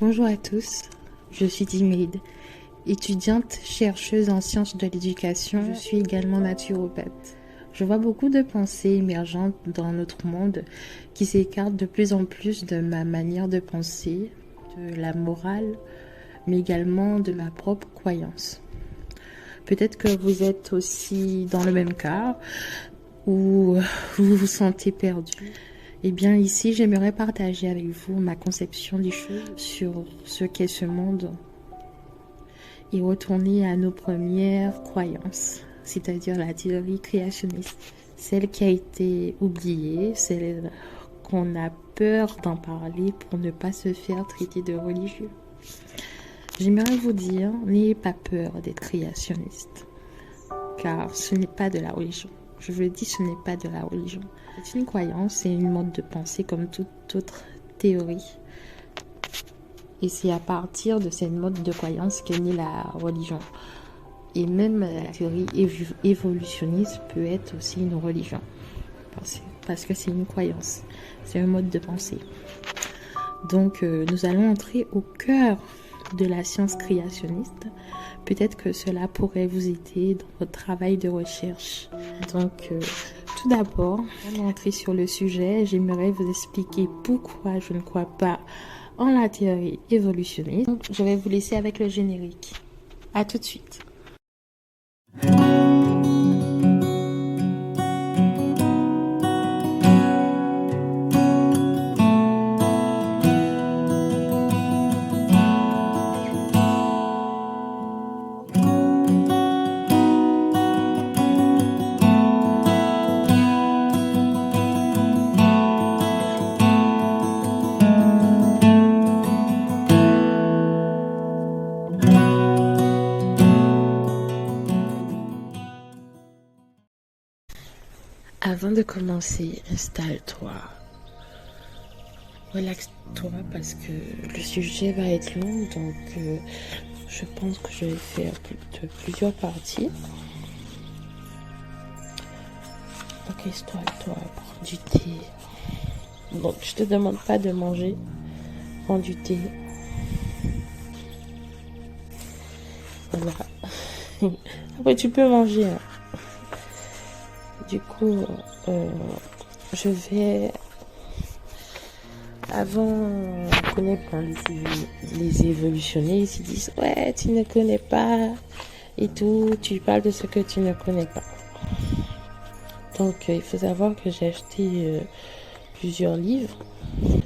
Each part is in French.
Bonjour à tous, je suis Diméide, étudiante chercheuse en sciences de l'éducation. Je suis également naturopathe. Je vois beaucoup de pensées émergentes dans notre monde qui s'écartent de plus en plus de ma manière de penser, de la morale, mais également de ma propre croyance. Peut-être que vous êtes aussi dans le même cas, où vous vous sentez perdu. Eh bien ici, j'aimerais partager avec vous ma conception des choses sur ce qu'est ce monde et retourner à nos premières croyances, c'est-à-dire la théorie créationniste, celle qui a été oubliée, celle qu'on a peur d'en parler pour ne pas se faire traiter de religieux. J'aimerais vous dire, n'ayez pas peur d'être créationniste, car ce n'est pas de la religion. Je vous le dis, ce n'est pas de la religion. C'est une croyance, c'est une mode de pensée comme toute autre théorie. Et c'est à partir de cette mode de croyance qu'est née la religion. Et même la théorie évolutionniste peut être aussi une religion. Parce que c'est une croyance, c'est un mode de pensée. Donc nous allons entrer au cœur de la science créationniste. Peut-être que cela pourrait vous aider dans votre travail de recherche. Donc, tout d'abord, avant d'entrer sur le sujet, j'aimerais vous expliquer pourquoi je ne crois pas en la théorie évolutionniste. Donc, je vais vous laisser avec le générique. À tout de suite. Avant de commencer, installe-toi. Relaxe-toi parce que le sujet va être long, donc je pense que je vais faire plusieurs parties. Ok, installe-toi, prends du thé. Donc, je te demande pas de manger. Prends du thé. Voilà. Après, tu peux manger. Hein. Du coup, je vais... Avant, on connaît plein les évolutionnistes, ils disent « Ouais, tu ne connais pas et tout, tu parles de ce que tu ne connais pas. » Donc, il faut savoir que j'ai acheté plusieurs livres.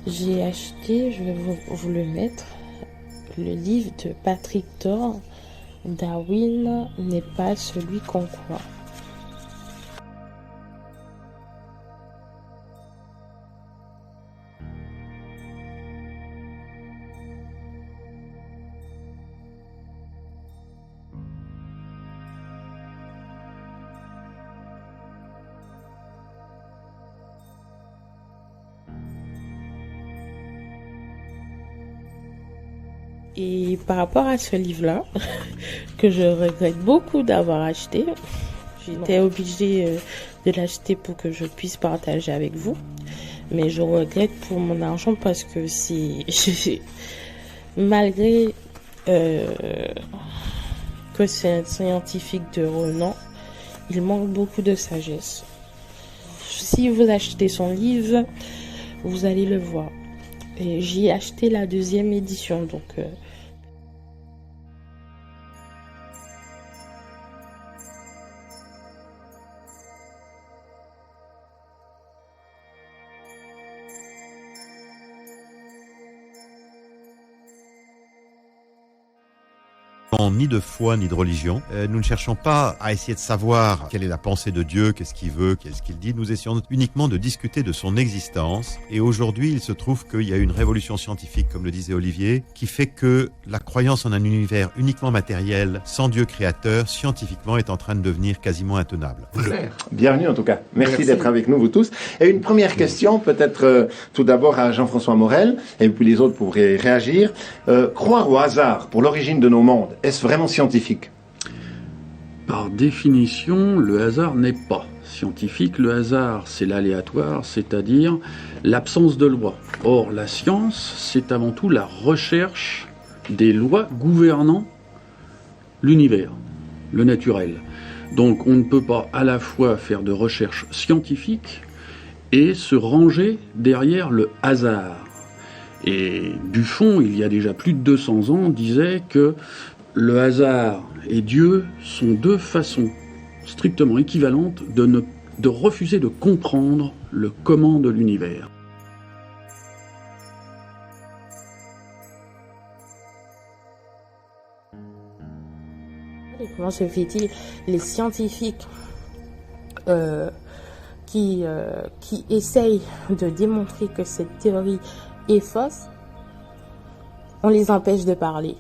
J'ai acheté, je vais vous le mettre, le livre de Patrick Thor, « Darwin n'est pas celui qu'on croit ». Et par rapport à ce livre-là, que je regrette beaucoup d'avoir acheté, j'étais obligée de l'acheter pour que je puisse partager avec vous. Mais je regrette pour mon argent parce que malgré que c'est un scientifique de renom, il manque beaucoup de sagesse. Si vous achetez son livre, vous allez le voir. Et j'ai acheté la deuxième édition, donc... Ni de foi, ni de religion. Nous ne cherchons pas à essayer de savoir quelle est la pensée de Dieu, qu'est-ce qu'il veut, qu'est-ce qu'il dit. Nous essayons uniquement de discuter de son existence. Et aujourd'hui, il se trouve qu'il y a une révolution scientifique, comme le disait Olivier, qui fait que la croyance en un univers uniquement matériel, sans Dieu créateur, scientifiquement, est en train de devenir quasiment intenable. Bienvenue en tout cas. Merci d'être avec nous, vous tous. Et une première question, peut-être tout d'abord à Jean-François Morel, et puis les autres pourraient réagir. Croire au hasard pour l'origine de nos mondes, est-ce vraiment scientifique? Par définition, le hasard n'est pas scientifique, le hasard, c'est l'aléatoire, c'est-à-dire l'absence de loi. Or, la science, c'est avant tout la recherche des lois gouvernant l'univers, le naturel. Donc, on ne peut pas à la fois faire de recherche scientifique et se ranger derrière le hasard. Et Buffon, il y a déjà plus de 200 ans, disait que le hasard et Dieu sont deux façons strictement équivalentes de refuser de comprendre le comment de l'univers. Et comment se fait-il les scientifiques qui essayent de démontrer que cette théorie est fausse, on les empêche de parler?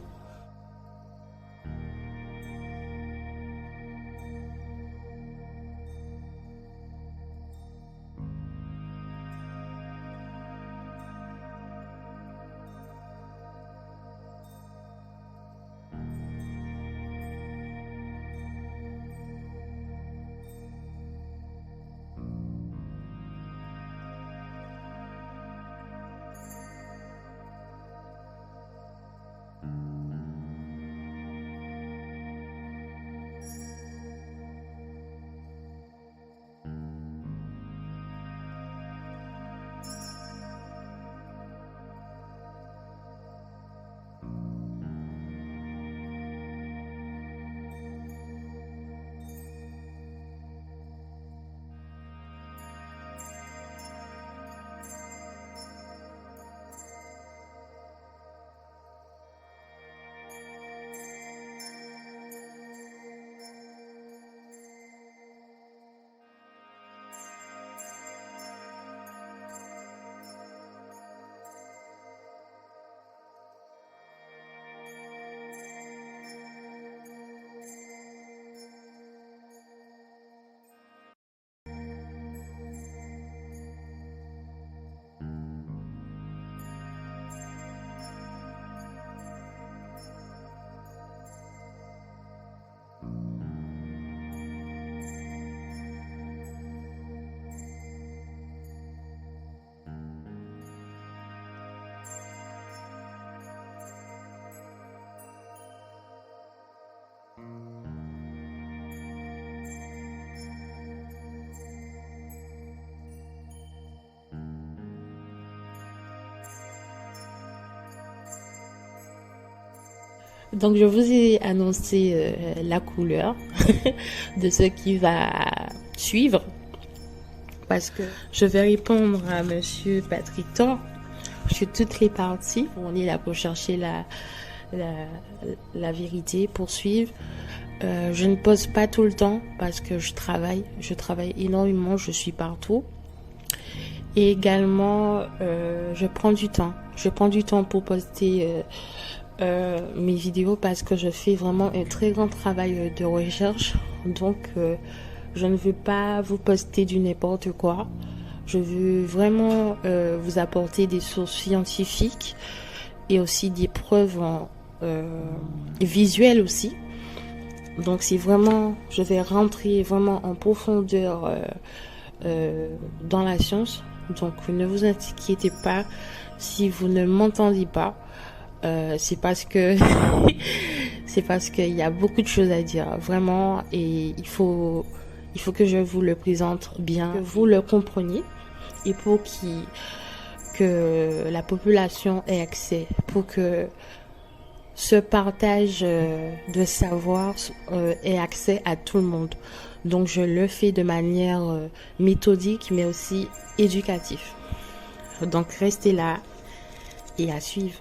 Donc je vous ai annoncé la couleur de ce qui va suivre, parce que je vais répondre à Monsieur Patrick Thor sur toutes les parties. On est là pour chercher la vérité, pour suivre. Je ne pose pas tout le temps parce que je travaille énormément, je suis partout. Et également, je prends du temps pour poster mes vidéos, parce que je fais vraiment un très grand travail de recherche. Donc je ne veux pas vous poster du n'importe quoi. Je veux vraiment vous apporter des sources scientifiques et aussi des preuves visuelles aussi. Donc c'est vraiment, je vais rentrer vraiment en profondeur dans la science. Donc ne vous inquiétez pas si vous ne m'entendez pas. C'est parce que il y a beaucoup de choses à dire, vraiment, et il faut que je vous le présente bien, que vous le compreniez, et pour que la population ait accès, pour que ce partage de savoir ait accès à tout le monde. Donc je le fais de manière méthodique, mais aussi éducative. Donc restez là et à suivre.